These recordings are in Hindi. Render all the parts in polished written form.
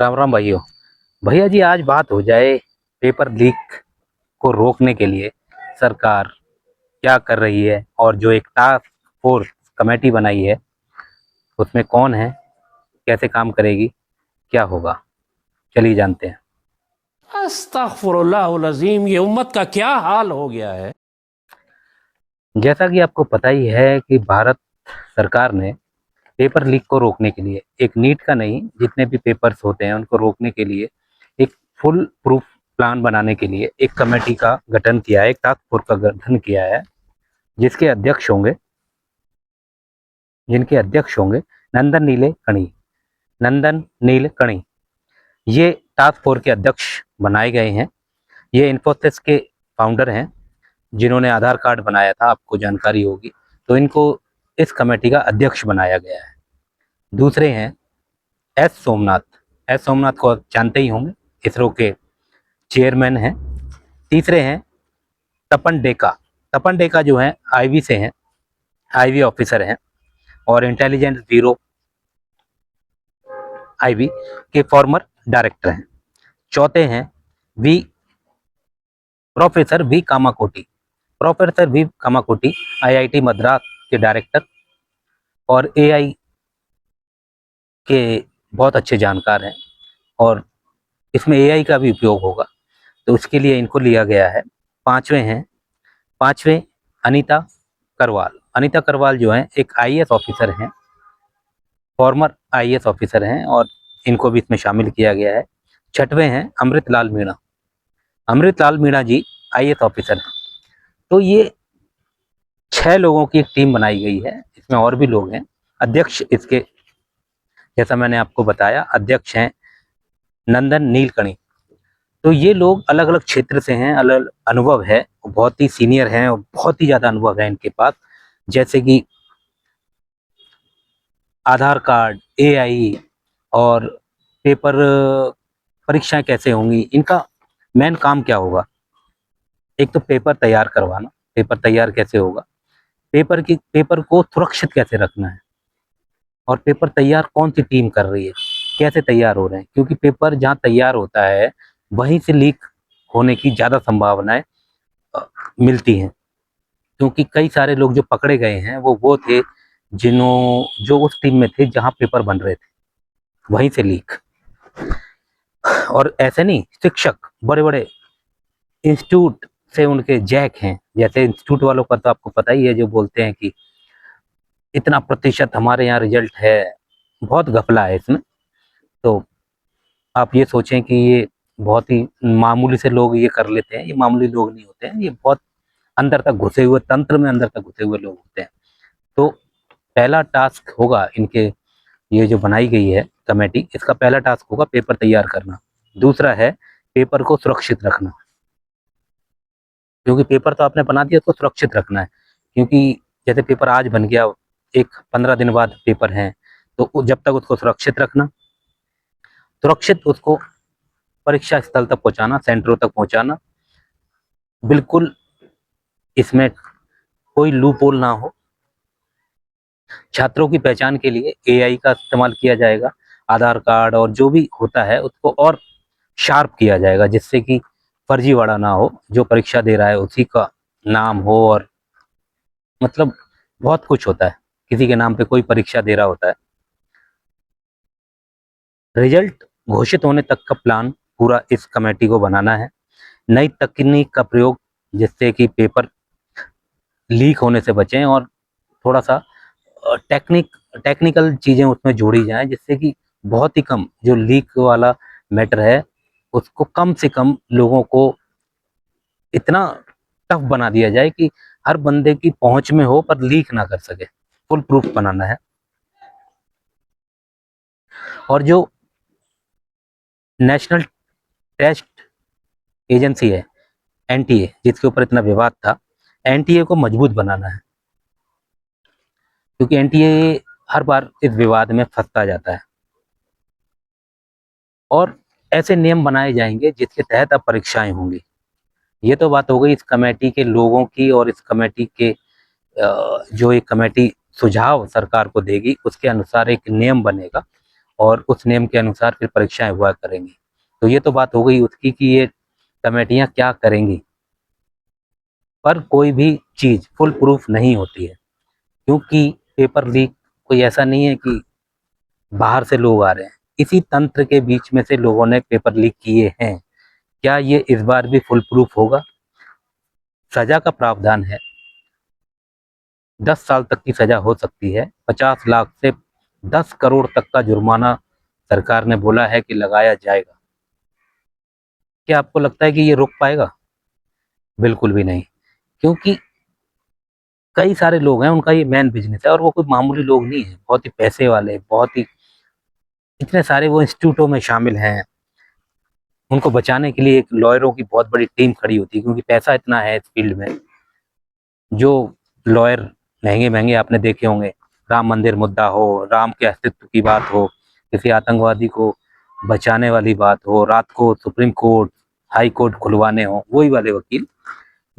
राम राम भाइयों। भैया जी, आज बात हो जाए पेपर लीक को रोकने के लिए सरकार क्या कर रही है, और जो एक टास्क फोर्स कमेटी बनाई है उसमें कौन है, कैसे काम करेगी, क्या होगा, चलिए जानते हैं। अस्तगफुरुल्लाह अज़ीम, ये उम्मत का क्या हाल हो गया है। जैसा कि आपको पता ही है कि भारत सरकार ने पेपर लीक को रोकने के लिए, एक नीट का नहीं, जितने भी पेपर्स होते हैं उनको रोकने के लिए एक फुल प्रूफ प्लान बनाने के लिए एक कमेटी का गठन किया है, एक टास्क फोर्स का गठन किया है, जिसके अध्यक्ष होंगे जिनके अध्यक्ष होंगे नंदन नील कणी। ये टास्क फोर्स के अध्यक्ष बनाए गए हैं। ये इन्फोसिस के फाउंडर हैं, जिन्होंने आधार कार्ड बनाया था, आपको जानकारी होगी, तो इनको इस कमेटी का अध्यक्ष बनाया गया है। दूसरे हैं एस सोमनाथ। एस सोमनाथ को आप जानते ही होंगे, इसरो के चेयरमैन हैं। तीसरे हैं तपन डेका। तपन डेका जो है आईवी से हैं, आईवी ऑफिसर हैं और इंटेलिजेंस ब्यूरो आईवी के फॉर्मर डायरेक्टर हैं। चौथे हैं V professor V Kamakoti. Professor V Kamakoti IIT Madras के डायरेक्टर और एआई के बहुत अच्छे जानकार हैं, और इसमें एआई का भी उपयोग होगा, तो उसके लिए इनको लिया गया है। पांचवें अनीता करवाल। अनीता करवाल जो है एक आईएएस ऑफिसर हैं, फॉर्मर आईएएस ऑफिसर हैं, और इनको भी इसमें शामिल किया गया है। छठवें हैं अमृतलाल मीणा। अमृतलाल मीणा जी आईएएस ऑफिसर हैं। तो ये 6 लोगों की एक टीम बनाई गई है, इसमें और भी लोग हैं। अध्यक्ष इसके, जैसा मैंने आपको बताया, अध्यक्ष हैं नंदन नीलकणी। तो ये लोग अलग अलग क्षेत्र से हैं, अलग अनुभव है, बहुत ही सीनियर हैं और बहुत ही ज़्यादा अनुभव है इनके पास, जैसे कि आधार कार्ड, एआई और पेपर परीक्षाएं कैसे होंगी, इनका मेन काम क्या होगा। एक तो पेपर तैयार करवाना, पेपर तैयार कैसे होगा, पेपर को सुरक्षित कैसे रखना है, और पेपर तैयार कौन सी टीम कर रही है, कैसे तैयार हो रहे हैं, क्योंकि पेपर जहाँ तैयार होता है वहीं से लीक होने की ज़्यादा संभावनाएं मिलती हैं, क्योंकि कई सारे लोग जो पकड़े गए हैं वो थे जो उस टीम में थे जहां पेपर बन रहे थे, वहीं से लीक। और ऐसे नहीं, शिक्षक बड़े बड़े इंस्टीट्यूट से उनके जैक हैं, जैसे इंस्टीट्यूट वालों का तो आपको पता ही है, जो बोलते हैं कि इतना प्रतिशत हमारे यहाँ रिजल्ट है, बहुत घपला है इसमें। तो आप ये सोचें कि ये बहुत ही मामूली से लोग ये कर लेते हैं, ये मामूली लोग नहीं होते हैं, ये बहुत अंदर तक घुसे हुए, तंत्र में अंदर तक घुसे हुए लोग होते हैं। तो पहला टास्क होगा इनके, ये जो बनाई गई है कमेटी, इसका पहला टास्क होगा पेपर तैयार करना। दूसरा है पेपर को सुरक्षित रखना, क्योंकि पेपर तो आपने बना दिया, उसको सुरक्षित रखना है। क्योंकि जैसे पेपर आज बन गया, एक 15 दिन बाद पेपर है, तो जब तक उसको सुरक्षित रखना, सुरक्षित उसको परीक्षा स्थल तक पहुंचाना, सेंटरों तक पहुंचाना, बिल्कुल इसमें कोई लूप होल ना हो। छात्रों की पहचान के लिए एआई का इस्तेमाल किया जाएगा, आधार कार्ड और जो भी होता है उसको और शार्प किया जाएगा, जिससे कि फर्जीवाड़ा ना हो, जो परीक्षा दे रहा है उसी का नाम हो, और मतलब बहुत कुछ होता है, किसी के नाम पे कोई परीक्षा दे रहा होता है। रिजल्ट घोषित होने तक का प्लान पूरा इस कमेटी को बनाना है। नई तकनीक का प्रयोग, जिससे कि पेपर लीक होने से बचें, और थोड़ा सा टेक्निकल चीज़ें उसमें जोड़ी जाएं, जिससे कि बहुत ही कम जो लीक वाला मैटर है उसको कम से कम लोगों को इतना टफ बना दिया जाए कि हर बंदे की पहुंच में हो पर लीक ना कर सके। फुल प्रूफ बनाना है। और जो नेशनल टेस्ट एजेंसी है, एनटीए, जिसके ऊपर इतना विवाद था, एनटीए को मजबूत बनाना है, क्योंकि एनटीए हर बार इस विवाद में फंसता जाता है। और ऐसे नियम बनाए जाएंगे जिसके तहत अब परीक्षाएं होंगी। ये तो बात हो गई इस कमेटी के लोगों की, और इस कमेटी के जो एक कमेटी सुझाव सरकार को देगी उसके अनुसार एक नियम बनेगा। और उस नियम के अनुसार फिर परीक्षाएं हुआ करेंगी। तो ये तो बात हो गई उसकी कि ये कमेटियां क्या करेंगी, पर कोई भी चीज़ फुल प्रूफ नहीं होती है, क्योंकि पेपर लीक कोई ऐसा नहीं है कि बाहर से लोग आ रहे हैं, इसी तंत्र के बीच में से लोगों ने पेपर लीक किए हैं। क्या ये इस बार भी फुल प्रूफ होगा? सजा का प्रावधान है, 10 साल तक की सजा हो सकती है, 50 लाख से 10 करोड़ तक का जुर्माना सरकार ने बोला है कि लगाया जाएगा। क्या आपको लगता है कि ये रोक पाएगा? बिल्कुल भी नहीं, क्योंकि कई सारे लोग हैं, उनका ये मेन बिजनेस है और वो कोई मामूली लोग नहीं है, बहुत ही पैसे वाले, बहुत ही इतने सारे वो इंस्टीट्यूटों में शामिल हैं। उनको बचाने के लिए एक लॉयरों की बहुत बड़ी टीम खड़ी होती है, क्योंकि पैसा इतना है इस फील्ड में। जो लॉयर महंगे महंगे आपने देखे होंगे, राम मंदिर मुद्दा हो, राम के अस्तित्व की बात हो, किसी आतंकवादी को बचाने वाली बात हो, रात को सुप्रीम कोर्ट हाई कोर्ट खुलवाने हो, वही वाले वकील,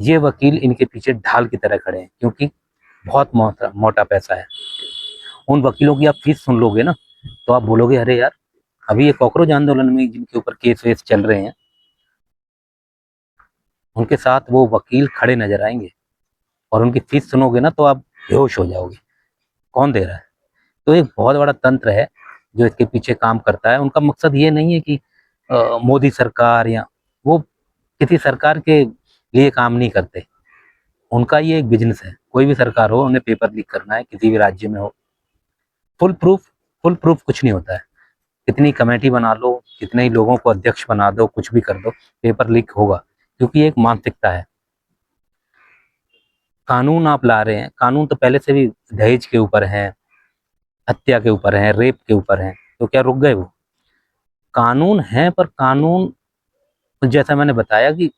ये वकील इनके पीछे ढाल की तरह खड़े हैं, क्योंकि बहुत मोटा मोटा पैसा है। उन वकीलों की आप फीस सुन लोगे ना, तो आप बोलोगे अरे यार, अभी ये कॉकरोच आंदोलन में जिनके ऊपर केस वेस चल रहे हैं, उनके साथ वो वकील खड़े नजर आएंगे और उनकी फीस सुनोगे ना तो आप बेहोश हो जाओगे। कौन दे रहा है? तो एक बहुत बड़ा तंत्र है जो इसके पीछे काम करता है। उनका मकसद ये नहीं है कि मोदी सरकार या वो किसी सरकार के लिए काम नहीं करते। उनका ये एक बिजनेस है, कोई भी सरकार हो, उन्हें पेपर लीक करना है, किसी भी राज्य में हो। फुल प्रूफ फुल प्रूफ कुछ नहीं होता है। कितनी कमेटी बना लो, कितने ही लोगों को अध्यक्ष बना दो, कुछ भी कर दो, पेपर लीक होगा, क्योंकि ये एक मानसिकता है। कानून आप ला रहे हैं, कानून तो पहले से भी दहेज के ऊपर है, हत्या के ऊपर है, रेप के ऊपर है, तो क्या रुक गए वो? कानून है, पर कानून जैसा मैंने बताया कि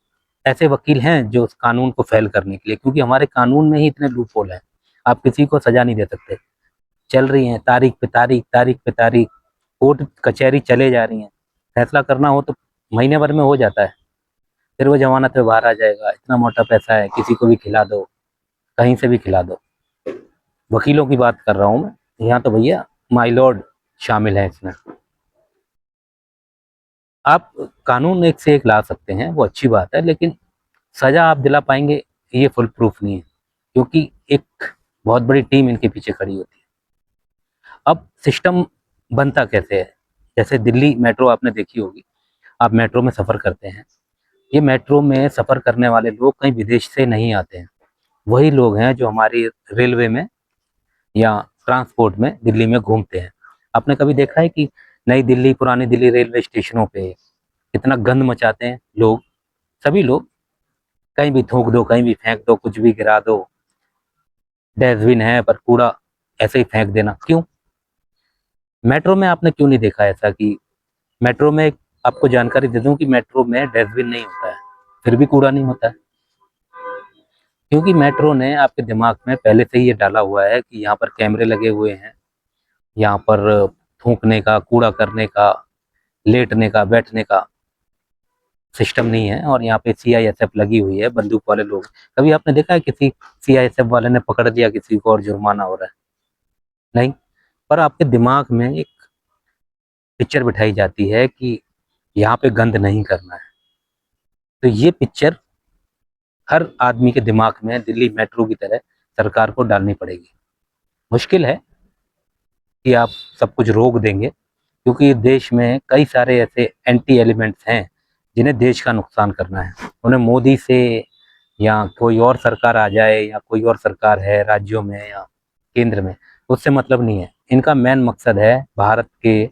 ऐसे वकील हैं जो उस कानून को फेल करने के लिए, क्योंकि हमारे कानून में ही इतने लूप होल हैं, आप किसी को सजा नहीं दे सकते। चल रही हैं तारीख पे तारीख, तारीख पे तारीख, कोर्ट कचहरी चले जा रही हैं, फैसला करना हो तो महीने भर में हो जाता है, फिर वो जमानत पे बाहर आ जाएगा, इतना मोटा पैसा है, किसी को भी खिला दो, कहीं से भी खिला दो। वकीलों की बात कर रहा हूँ मैं, यहाँ तो भैया माई लॉर्ड शामिल है इसमें। आप कानून एक से एक ला सकते हैं, वो अच्छी बात है, लेकिन सजा आप दिला पाएंगे ये फुल प्रूफ नहीं है, क्योंकि एक बहुत बड़ी टीम इनके पीछे खड़ी होती है। अब सिस्टम बनता कैसे है? जैसे दिल्ली मेट्रो आपने देखी होगी, आप मेट्रो में सफ़र करते हैं, ये मेट्रो में सफ़र करने वाले लोग कहीं विदेश से नहीं आते हैं, वही लोग हैं जो हमारी रेलवे में या ट्रांसपोर्ट में दिल्ली में घूमते हैं। आपने कभी देखा है कि नई दिल्ली पुरानी दिल्ली रेलवे स्टेशनों पे कितना गंद मचाते हैं लोग? सभी लोग, कहीं भी थूक दो, कहीं भी फेंक दो, कुछ भी गिरा दो, डस्टबिन है पर कूड़ा ऐसे ही फेंक देना, क्यों? मेट्रो में आपने क्यों नहीं देखा ऐसा कि मेट्रो में, आपको जानकारी दे दूं कि मेट्रो में डस्टबिन नहीं होता है, फिर भी कूड़ा नहीं होता है, क्योंकि मेट्रो ने आपके दिमाग में पहले से ही ये डाला हुआ है कि यहाँ पर कैमरे लगे हुए हैं, यहाँ पर थूकने का, कूड़ा करने का, लेटने का, बैठने का सिस्टम नहीं है, और यहाँ पे सीआईएसएफ लगी हुई है, बंदूक वाले लोग। कभी आपने देखा है किसी सीआईएसएफ वाले ने पकड़ लिया किसी को और जुर्माना हो रहा है? नहीं। पर आपके दिमाग में एक पिक्चर बिठाई जाती है कि यहाँ पे गंद नहीं करना है, तो ये पिक्चर हर आदमी के दिमाग में दिल्ली मेट्रो की तरह सरकार को डालनी पड़ेगी। मुश्किल है कि आप सब कुछ रोक देंगे, क्योंकि देश में कई सारे ऐसे एंटी एलिमेंट्स हैं जिन्हें देश का नुकसान करना है। उन्हें मोदी से या कोई और सरकार आ जाए, या कोई और सरकार है राज्यों में या केंद्र में, उससे मतलब नहीं है। इनका मेन मकसद है भारत के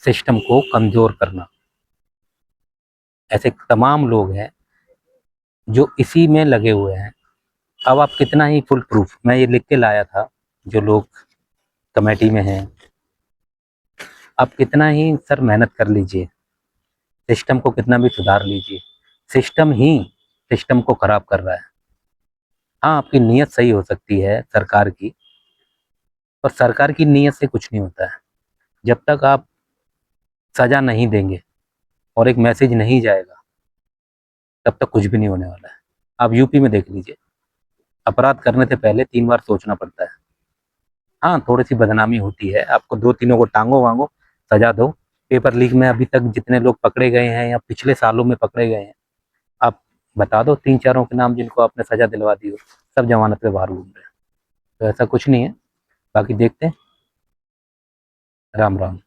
सिस्टम को कमजोर करना। ऐसे तमाम लोग हैं जो इसी में लगे हुए हैं। अब आप कितना ही फुल प्रूफ, मैं ये लिख के लाया था, जो लोग कमेटी में हैं, आप कितना ही सर मेहनत कर लीजिए, सिस्टम को कितना भी सुधार लीजिए, सिस्टम ही सिस्टम को खराब कर रहा है। हाँ, आपकी नीयत सही हो सकती है सरकार की, पर सरकार की नीयत से कुछ नहीं होता है। जब तक आप सजा नहीं देंगे और एक मैसेज नहीं जाएगा, तब तक कुछ भी नहीं होने वाला है। आप यूपी में देख लीजिए, अपराध करने से पहले 3 बार सोचना पड़ता है। हाँ, थोड़ी सी बदनामी होती है, आपको दो तीनों को टांगो वांगो, सजा दो। पेपर लीक में अभी तक जितने लोग पकड़े गए हैं या पिछले सालों में पकड़े गए हैं, आप बता दो तीन चारों के नाम जिनको आपने सजा दिलवा दी हो। सब जमानत पे बाहर घूम रहे हैं। तो ऐसा कुछ नहीं है, बाकी देखते हैं। राम राम।